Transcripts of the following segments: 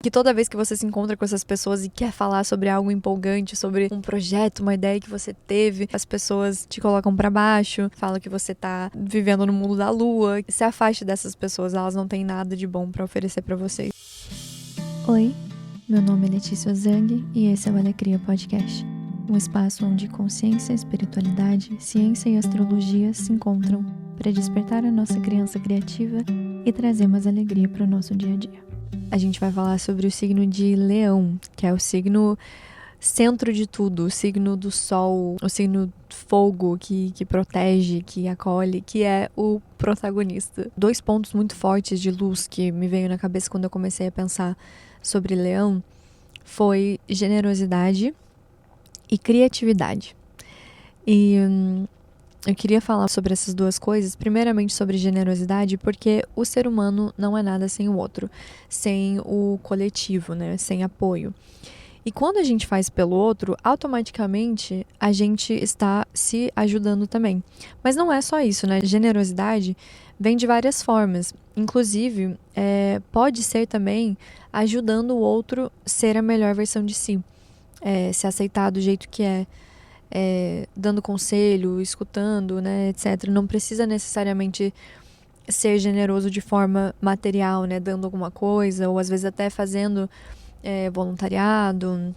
que toda vez que você se encontra com essas pessoas e quer falar sobre algo empolgante, sobre um projeto, uma ideia que você teve, as pessoas te colocam pra baixo, falam que você tá vivendo no mundo da lua. Se afaste dessas pessoas, elas não têm nada de bom pra oferecer pra você. Oi, meu nome é Letícia Zang e esse é o Alecria Podcast, um espaço onde consciência, espiritualidade, ciência e astrologia se encontram para despertar a nossa criança criativa e trazer mais alegria para o nosso dia a dia. A gente vai falar sobre o signo de Leão, que é o signo centro de tudo, o signo do sol, o signo fogo que protege, que acolhe, que é o protagonista. 2 pontos muito fortes de luz que me veio na cabeça quando eu comecei a pensar sobre Leão foi generosidade e criatividade. E eu queria falar sobre essas duas coisas, primeiramente sobre generosidade, porque o ser humano não é nada sem o outro, sem o coletivo, né? Sem apoio. E quando a gente faz pelo outro, automaticamente a gente está se ajudando também. Mas não é só isso, né? Generosidade vem de várias formas. Inclusive, pode ser também ajudando o outro a ser a melhor versão de si. Se aceitar do jeito que é. Dando conselho, escutando, né, etc. Não precisa necessariamente ser generoso de forma material, né, dando alguma coisa, ou às vezes até fazendo voluntariado,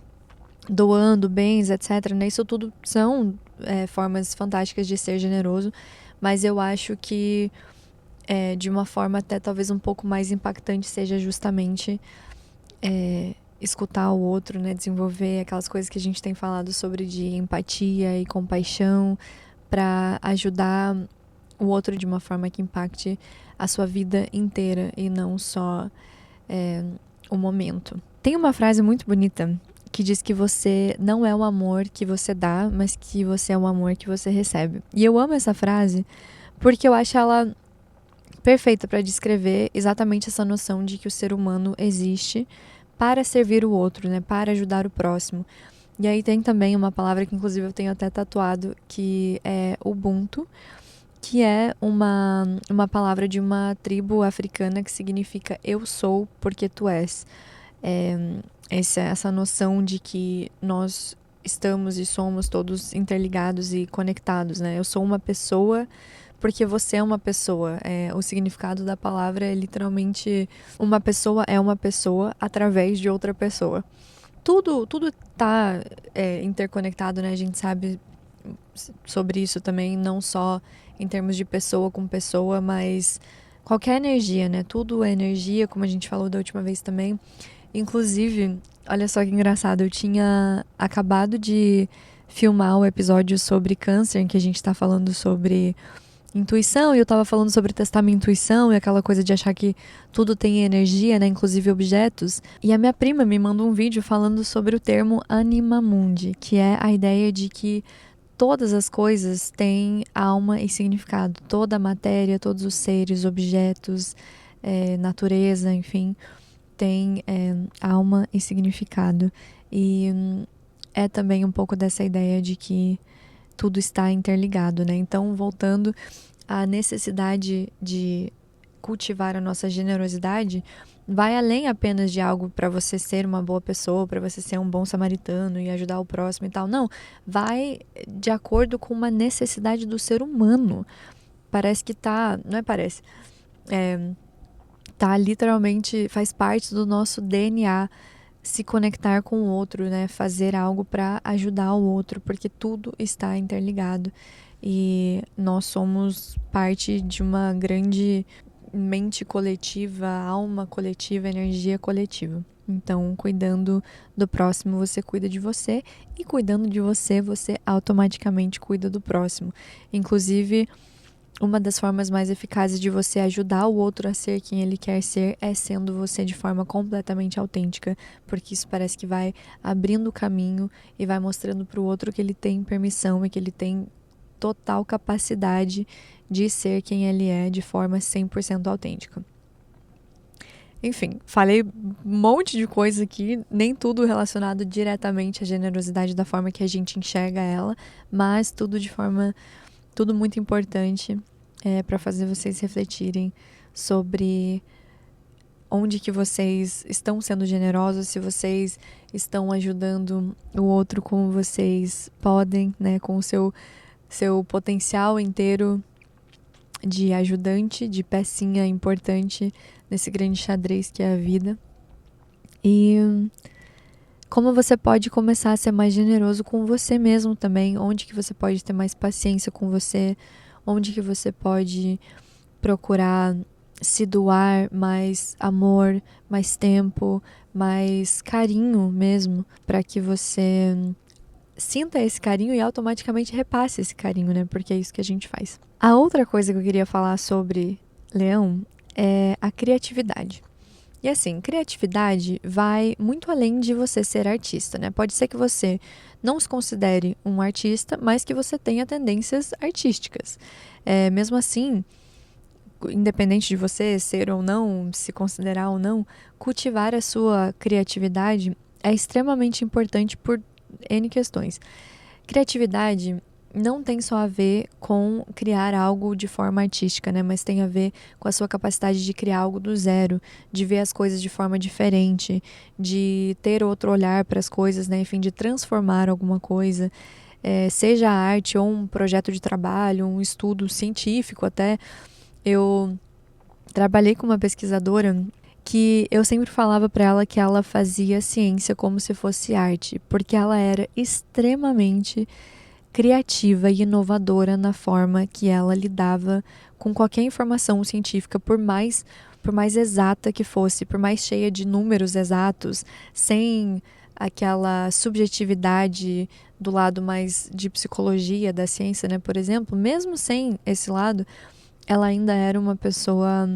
doando bens, etc. Né? Isso tudo são formas fantásticas de ser generoso, mas eu acho que de uma forma até talvez um pouco mais impactante seja justamente escutar o outro, né? Desenvolver aquelas coisas que a gente tem falado sobre de empatia e compaixão para ajudar o outro de uma forma que impacte a sua vida inteira e não só o momento. Tem uma frase muito bonita que diz que você não é o amor que você dá, mas que você é o amor que você recebe. E eu amo essa frase porque eu acho ela perfeita para descrever exatamente essa noção de que o ser humano existe para servir o outro, né? Para ajudar o próximo. E aí tem também uma palavra que inclusive eu tenho até tatuado, que é Ubuntu, que é uma palavra de uma tribo africana que significa eu sou porque tu és. Essa noção de que nós estamos e somos todos interligados e conectados, né? Eu sou uma pessoa porque você é uma pessoa. O significado da palavra é literalmente uma pessoa é uma pessoa através de outra pessoa. Tudo tá interconectado, né? A gente sabe sobre isso também, não só em termos de pessoa com pessoa, mas qualquer energia, né? Tudo é energia, como a gente falou da última vez também. Inclusive, olha só que engraçado, eu tinha acabado de filmar o episódio sobre câncer, em que a gente tá falando sobre intuição, e eu tava falando sobre testar minha intuição e aquela coisa de achar que tudo tem energia, né, inclusive objetos. E a minha prima me mandou um vídeo falando sobre o termo anima mundi, que é a ideia de que todas as coisas têm alma e significado. Toda a matéria, todos os seres, objetos, natureza, enfim, tem alma e significado. E é também um pouco dessa ideia de que tudo está interligado, né? Então, voltando à necessidade de cultivar a nossa generosidade, vai além apenas de algo para você ser uma boa pessoa, para você ser um bom samaritano e ajudar o próximo e tal. Não, vai de acordo com uma necessidade do ser humano. Parece que não é parece, tá literalmente, faz parte do nosso DNA se conectar com o outro, né? Fazer algo para ajudar o outro, porque tudo está interligado e nós somos parte de uma grande mente coletiva, alma coletiva, energia coletiva. Então, cuidando do próximo, você cuida de você, e cuidando de você, você automaticamente cuida do próximo. Inclusive, uma das formas mais eficazes de você ajudar o outro a ser quem ele quer ser é sendo você de forma completamente autêntica, porque isso parece que vai abrindo o caminho e vai mostrando para o outro que ele tem permissão e que ele tem total capacidade de ser quem ele é de forma 100% autêntica. Enfim, falei um monte de coisa aqui, nem tudo relacionado diretamente à generosidade da forma que a gente enxerga ela, mas tudo muito importante para fazer vocês refletirem sobre onde que vocês estão sendo generosos, se vocês estão ajudando o outro como vocês podem, né, com o seu potencial inteiro de ajudante, de pecinha importante nesse grande xadrez que é a vida. E como você pode começar a ser mais generoso com você mesmo também, onde que você pode ter mais paciência com você, onde que você pode procurar se doar mais amor, mais tempo, mais carinho mesmo, para que você sinta esse carinho e automaticamente repasse esse carinho, né? Porque é isso que a gente faz. A outra coisa que eu queria falar sobre Leão é a criatividade. E assim, criatividade vai muito além de você ser artista, né? Pode ser que você não se considere um artista, mas que você tenha tendências artísticas. Mesmo assim, independente de você ser ou não, se considerar ou não, cultivar a sua criatividade é extremamente importante por N questões. Criatividade não tem só a ver com criar algo de forma artística, né? Mas tem a ver com a sua capacidade de criar algo do zero, de ver as coisas de forma diferente, de ter outro olhar para as coisas, né? Enfim, de transformar alguma coisa, seja a arte ou um projeto de trabalho, um estudo científico até. Eu trabalhei com uma pesquisadora que eu sempre falava para ela que ela fazia ciência como se fosse arte, porque ela era extremamente criativa e inovadora na forma que ela lidava com qualquer informação científica, por mais exata que fosse, por mais cheia de números exatos, sem aquela subjetividade do lado mais de psicologia da ciência, né, por exemplo, mesmo sem esse lado, ela ainda era uma pessoa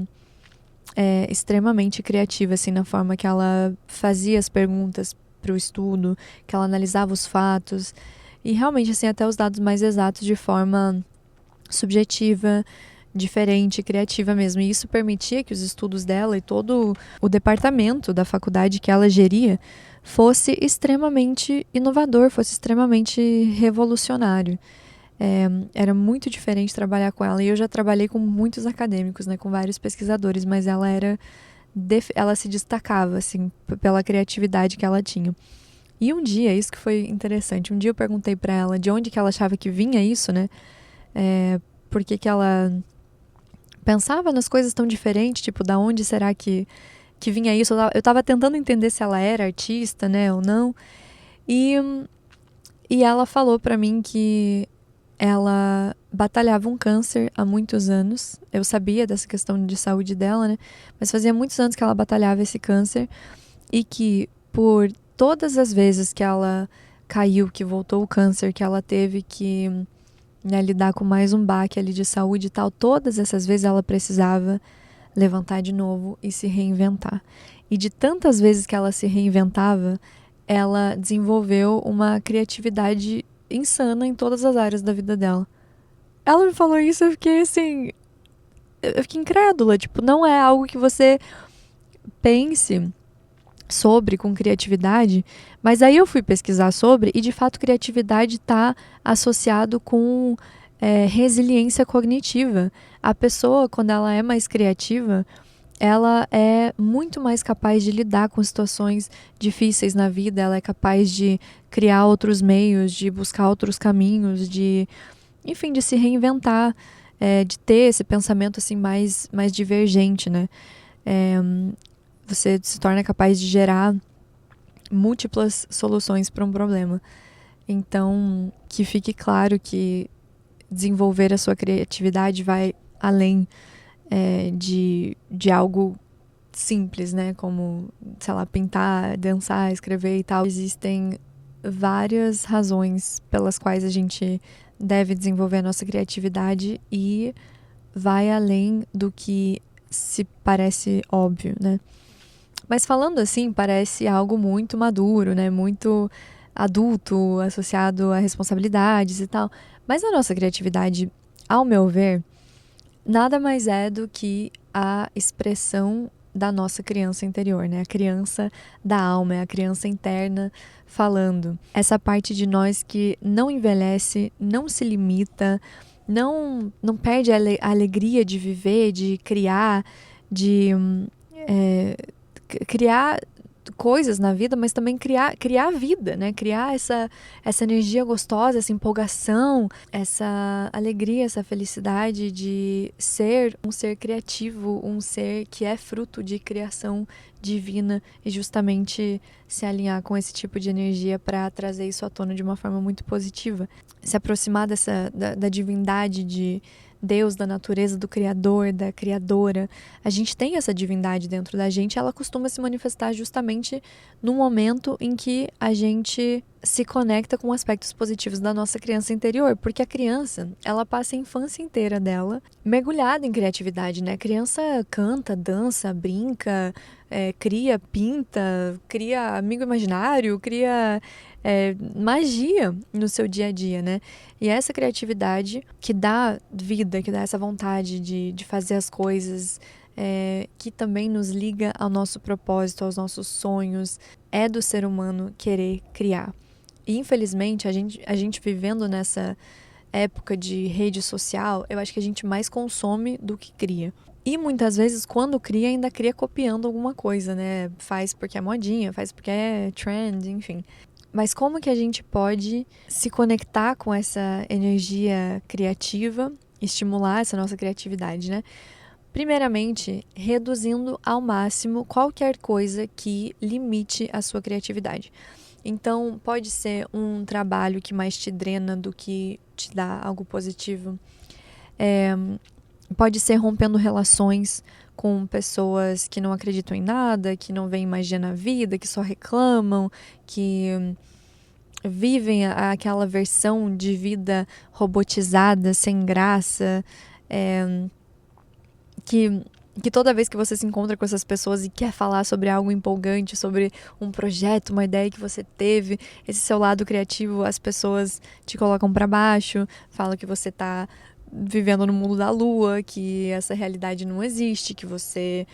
extremamente criativa, assim, na forma que ela fazia as perguntas para o estudo, que ela analisava os fatos, e realmente, assim, até os dados mais exatos de forma subjetiva, diferente, criativa mesmo. E isso permitia que os estudos dela e todo o departamento da faculdade que ela geria fosse extremamente inovador, fosse extremamente revolucionário. Era muito diferente trabalhar com ela. E eu já trabalhei com muitos acadêmicos, né, com vários pesquisadores, mas ela se destacava, assim, pela criatividade que ela tinha. E um dia, isso que foi interessante, um dia eu perguntei pra ela de onde que ela achava que vinha isso, né? Por que ela pensava nas coisas tão diferentes, tipo, da onde será que vinha isso? Eu tava tentando entender se ela era artista, né, ou não. E ela falou pra mim que ela batalhava um câncer há muitos anos. Eu sabia dessa questão de saúde dela, né? Mas fazia muitos anos que ela batalhava esse câncer e que por todas as vezes que ela caiu, que voltou o câncer, que ela teve que, né, lidar com mais um baque ali de saúde e tal, todas essas vezes ela precisava levantar de novo e se reinventar. E de tantas vezes que ela se reinventava, ela desenvolveu uma criatividade insana em todas as áreas da vida dela. Ela me falou isso, eu fiquei assim, eu fiquei incrédula, tipo, não é algo que você pense sobre com criatividade, mas aí eu fui pesquisar sobre e de fato criatividade está associado com resiliência cognitiva. A pessoa, quando ela é mais criativa, ela é muito mais capaz de lidar com situações difíceis na vida, ela é capaz de criar outros meios, de buscar outros caminhos, enfim, de se reinventar, de ter esse pensamento assim mais divergente, né? Você se torna capaz de gerar múltiplas soluções para um problema. Então, que fique claro que desenvolver a sua criatividade vai além de algo simples, né? Como, sei lá, pintar, dançar, escrever e tal. Existem várias razões pelas quais a gente deve desenvolver a nossa criatividade e vai além do que se parece óbvio, né? Mas falando assim, parece algo muito maduro, né? Muito adulto, associado a responsabilidades e tal. Mas a nossa criatividade, ao meu ver, nada mais é do que a expressão da nossa criança interior, né? A criança da alma, é a criança interna falando. Essa parte de nós que não envelhece, não se limita, não perde a alegria de viver, de criar, de criar coisas na vida, mas também criar vida, né? Criar essa energia gostosa, essa empolgação, essa alegria, essa felicidade de ser um ser criativo, um ser que é fruto de criação divina e justamente se alinhar com esse tipo de energia para trazer isso à tona de uma forma muito positiva. Se aproximar da divindade de Deus, da natureza, do Criador, da Criadora. A gente tem essa divindade dentro da gente, ela costuma se manifestar justamente no momento em que a gente se conecta com aspectos positivos da nossa criança interior, porque a criança, ela passa a infância inteira dela mergulhada em criatividade, né? A criança canta, dança, brinca, cria, pinta, cria amigo imaginário, cria magia no seu dia a dia, né? E essa criatividade que dá vida, que dá essa vontade de fazer as coisas, que também nos liga ao nosso propósito, aos nossos sonhos, é do ser humano querer criar. E infelizmente, a gente vivendo nessa época de rede social, eu acho que a gente mais consome do que cria. E muitas vezes, quando cria, ainda cria copiando alguma coisa, né? Faz porque é modinha, faz porque é trend, enfim. Mas como que a gente pode se conectar com essa energia criativa, estimular essa nossa criatividade, né? Primeiramente, reduzindo ao máximo qualquer coisa que limite a sua criatividade. Então, pode ser um trabalho que mais te drena do que te dá algo positivo. Pode ser rompendo relações com pessoas que não acreditam em nada, que não veem magia na vida, que só reclamam, que vivem aquela versão de vida robotizada, sem graça, que toda vez que você se encontra com essas pessoas e quer falar sobre algo empolgante, sobre um projeto, uma ideia que você teve, esse seu lado criativo, as pessoas te colocam para baixo, falam que você tá vivendo no mundo da lua, que essa realidade não existe, que você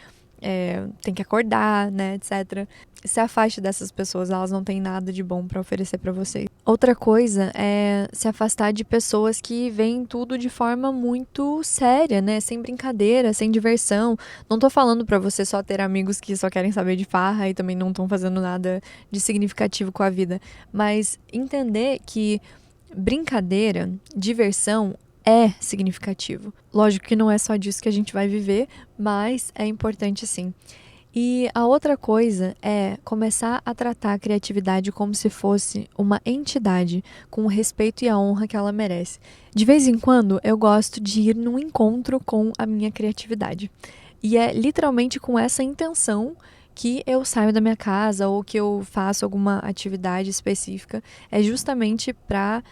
tem que acordar, né, etc. Se afaste dessas pessoas, elas não têm nada de bom para oferecer para você. Outra coisa é se afastar de pessoas que veem tudo de forma muito séria, né, sem brincadeira, sem diversão. Não tô falando para você só ter amigos que só querem saber de farra e também não estão fazendo nada de significativo com a vida, mas entender que brincadeira, diversão é significativo. Lógico que não é só disso que a gente vai viver, mas é importante sim. E a outra coisa é começar a tratar a criatividade como se fosse uma entidade, com o respeito e a honra que ela merece. De vez em quando, eu gosto de ir num encontro com a minha criatividade. E é literalmente com essa intenção que eu saio da minha casa ou que eu faço alguma atividade específica. É justamente para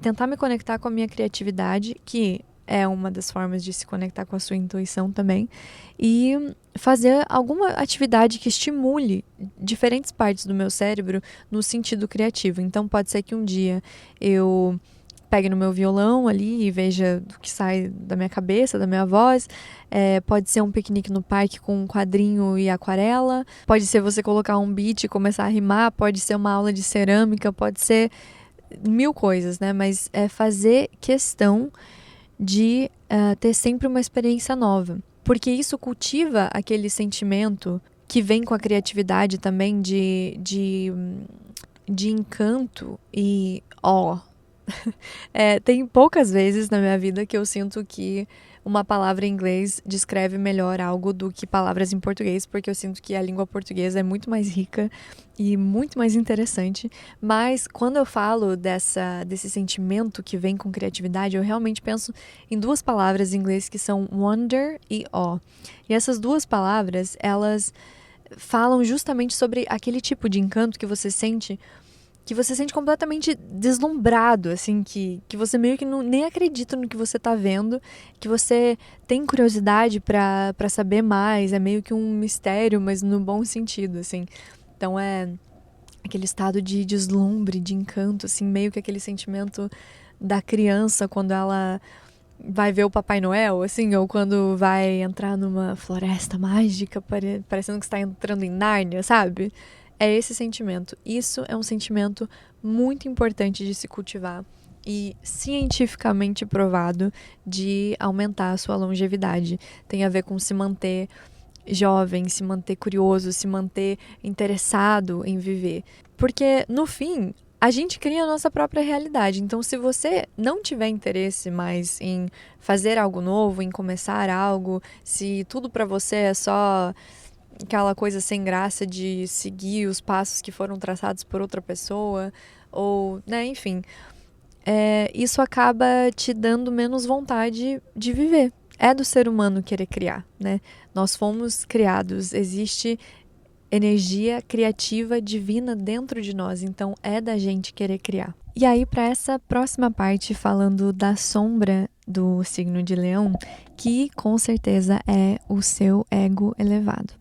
tentar me conectar com a minha criatividade, que é uma das formas de se conectar com a sua intuição também, e fazer alguma atividade que estimule diferentes partes do meu cérebro no sentido criativo. Então pode ser que um dia eu pegue no meu violão ali e veja o que sai da minha cabeça, da minha voz. Pode ser um piquenique no parque com um quadrinho e aquarela. Pode ser você colocar um beat e começar a rimar. Pode ser uma aula de cerâmica. Pode ser mil coisas, né? Mas é fazer questão de ter sempre uma experiência nova. Porque isso cultiva aquele sentimento que vem com a criatividade também de encanto e tem poucas vezes na minha vida que eu sinto que uma palavra em inglês descreve melhor algo do que palavras em português, porque eu sinto que a língua portuguesa é muito mais rica e muito mais interessante. Mas quando eu falo desse sentimento que vem com criatividade, eu realmente penso em duas palavras em inglês que são wonder e awe. E essas duas palavras, elas falam justamente sobre aquele tipo de encanto que você sente completamente deslumbrado, assim, que você meio que nem acredita no que você tá vendo, que você tem curiosidade pra saber mais, é meio que um mistério, mas no bom sentido, assim. Então é aquele estado de deslumbre, de encanto, assim, meio que aquele sentimento da criança quando ela vai ver o Papai Noel, assim, ou quando vai entrar numa floresta mágica, parecendo que está entrando em Nárnia, sabe? É esse sentimento. Isso é um sentimento muito importante de se cultivar e cientificamente provado de aumentar a sua longevidade. Tem a ver com se manter jovem, se manter curioso, se manter interessado em viver. Porque, no fim, a gente cria a nossa própria realidade. Então, se você não tiver interesse mais em fazer algo novo, em começar algo, se tudo para você é só aquela coisa sem graça de seguir os passos que foram traçados por outra pessoa, ou, né, enfim, isso acaba te dando menos vontade de viver. É do ser humano querer criar, né? Nós fomos criados, existe energia criativa divina dentro de nós, então é da gente querer criar. E aí, para essa próxima parte, falando da sombra do signo de Leão, que com certeza é o seu ego elevado.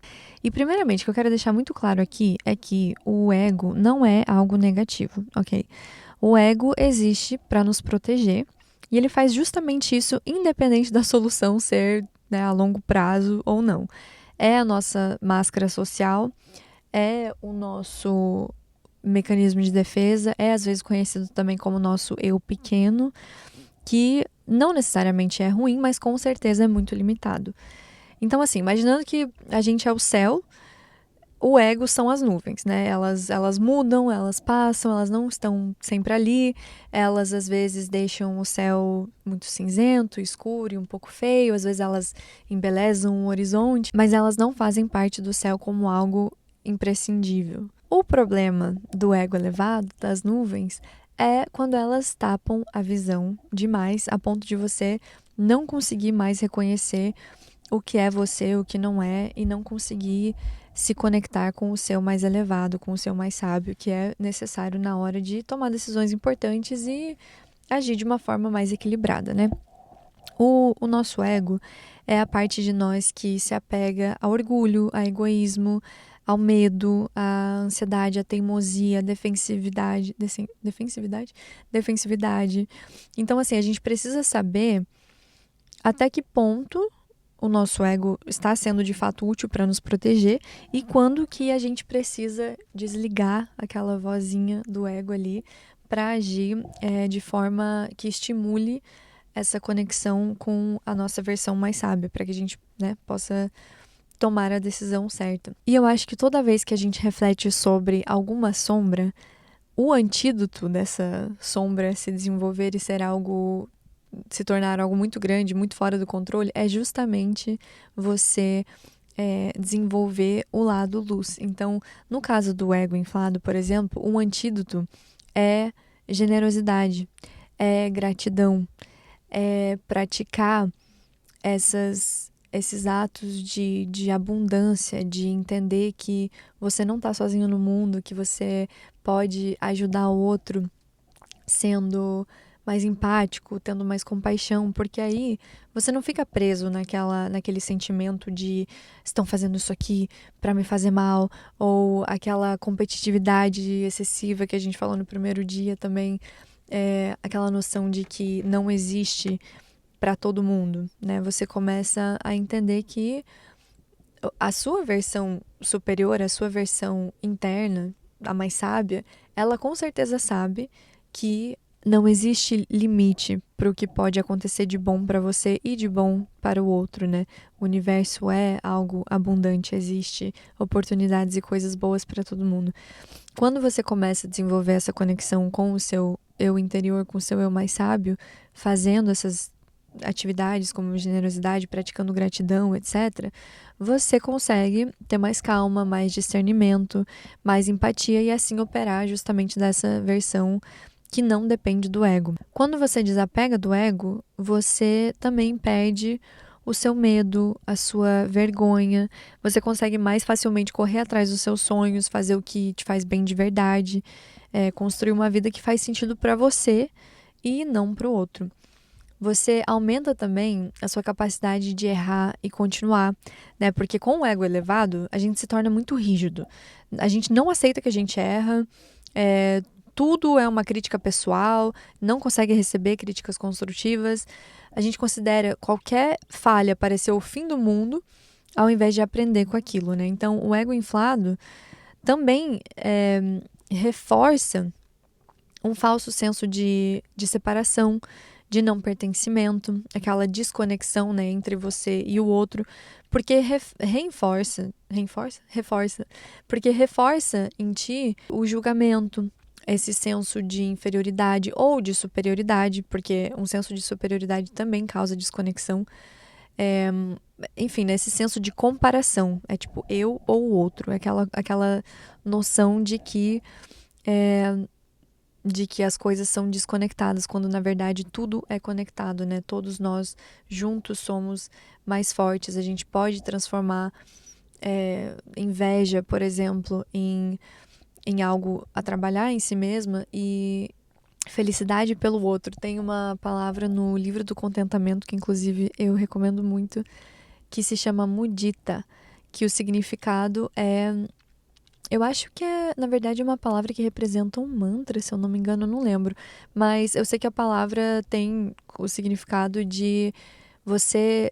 E primeiramente, o que eu quero deixar muito claro aqui é que o ego não é algo negativo, ok? O ego existe para nos proteger e ele faz justamente isso independente da solução ser, né, a longo prazo ou não. É a nossa máscara social, é o nosso mecanismo de defesa, é às vezes conhecido também como nosso eu pequeno, que não necessariamente é ruim, mas com certeza é muito limitado. Então, assim, imaginando que a gente é o céu, o ego são as nuvens, né? Elas mudam, elas passam, elas não estão sempre ali, elas às vezes deixam o céu muito cinzento, escuro e um pouco feio, às vezes elas embelezam o horizonte, mas elas não fazem parte do céu como algo imprescindível. O problema do ego elevado, das nuvens, é quando elas tapam a visão demais, a ponto de você não conseguir mais reconhecer o que é você, o que não é, e não conseguir se conectar com o seu mais elevado, com o seu mais sábio, que é necessário na hora de tomar decisões importantes e agir de uma forma mais equilibrada, né? O nosso ego é a parte de nós que se apega ao orgulho, ao egoísmo, ao medo, à ansiedade, à teimosia, à defensividade. Defensividade. Então, assim, a gente precisa saber até que ponto o nosso ego está sendo de fato útil para nos proteger e quando que a gente precisa desligar aquela vozinha do ego ali para agir de forma que estimule essa conexão com a nossa versão mais sábia, para que a gente, né, possa tomar a decisão certa. E eu acho que toda vez que a gente reflete sobre alguma sombra, o antídoto dessa sombra se desenvolver e se tornar algo muito grande, muito fora do controle, é justamente você desenvolver o lado luz. Então, no caso do ego inflado, por exemplo, um antídoto é generosidade, é gratidão, é praticar esses atos de abundância, de entender que você não está sozinho no mundo, que você pode ajudar o outro sendo mais empático, tendo mais compaixão, porque aí você não fica preso naquele sentimento de estão fazendo isso aqui para me fazer mal, ou aquela competitividade excessiva que a gente falou no primeiro dia também, aquela noção de que não existe para todo mundo, né? Você começa a entender que a sua versão superior, a sua versão interna, a mais sábia, ela com certeza sabe que não existe limite para o que pode acontecer de bom para você e de bom para o outro, né? O universo é algo abundante, existe oportunidades e coisas boas para todo mundo. Quando você começa a desenvolver essa conexão com o seu eu interior, com o seu eu mais sábio, fazendo essas atividades como generosidade, praticando gratidão, etc., você consegue ter mais calma, mais discernimento, mais empatia e assim operar justamente dessa versão que não depende do ego. Quando você desapega do ego, você também perde o seu medo, a sua vergonha, você consegue mais facilmente correr atrás dos seus sonhos, fazer o que te faz bem de verdade, construir uma vida que faz sentido para você e não para o outro. Você aumenta também a sua capacidade de errar e continuar, né? Porque com o ego elevado, a gente se torna muito rígido. A gente não aceita que a gente erra, tudo é uma crítica pessoal, não consegue receber críticas construtivas. A gente considera qualquer falha parecer o fim do mundo, ao invés de aprender com aquilo, né? Então, o ego inflado também reforça um falso senso de separação, de não pertencimento, aquela desconexão, né, entre você e o outro, porque reforça, porque reforça em ti o julgamento, esse senso de inferioridade ou de superioridade, porque um senso de superioridade também causa desconexão. Enfim, nesse senso de comparação, é tipo eu ou o outro, aquela noção de que as coisas são desconectadas, quando na verdade tudo é conectado, né? Todos nós juntos somos mais fortes. A gente pode transformar inveja, por exemplo, em algo a trabalhar em si mesma, e felicidade pelo outro. Tem uma palavra no livro do contentamento, que inclusive eu recomendo muito, que se chama mudita, que o significado eu acho que na verdade, uma palavra que representa um mantra, se eu não me engano, eu não lembro. Mas eu sei que a palavra tem o significado de você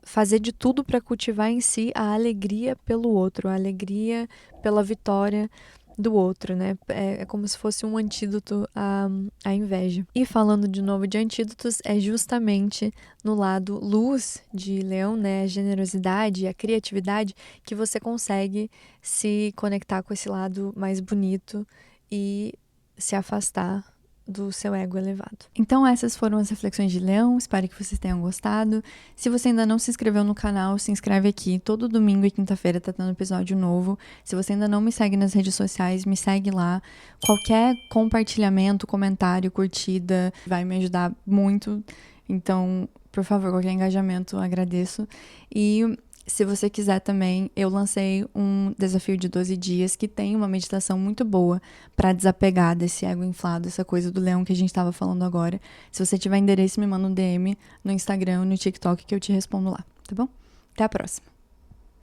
fazer de tudo para cultivar em si a alegria pelo outro, a alegria pela vitória do outro, né? É como se fosse um antídoto à inveja. E falando de novo de antídotos, é justamente no lado luz de Leão, né? A generosidade, a criatividade, que você consegue se conectar com esse lado mais bonito e se afastar do seu ego elevado. Então essas foram as reflexões de Leão, espero que vocês tenham gostado. Se você ainda não se inscreveu no canal, se inscreve aqui, todo domingo e quinta-feira tá tendo episódio novo. Se você ainda não me segue nas redes sociais, me segue lá. Qualquer compartilhamento, comentário, curtida vai me ajudar muito, então, por favor, qualquer engajamento, agradeço. E se você quiser também, eu lancei um desafio de 12 dias que tem uma meditação muito boa para desapegar desse ego inflado, essa coisa do leão que a gente estava falando agora. Se você tiver endereço, me manda um DM no Instagram, no TikTok, que eu te respondo lá, tá bom? Até a próxima!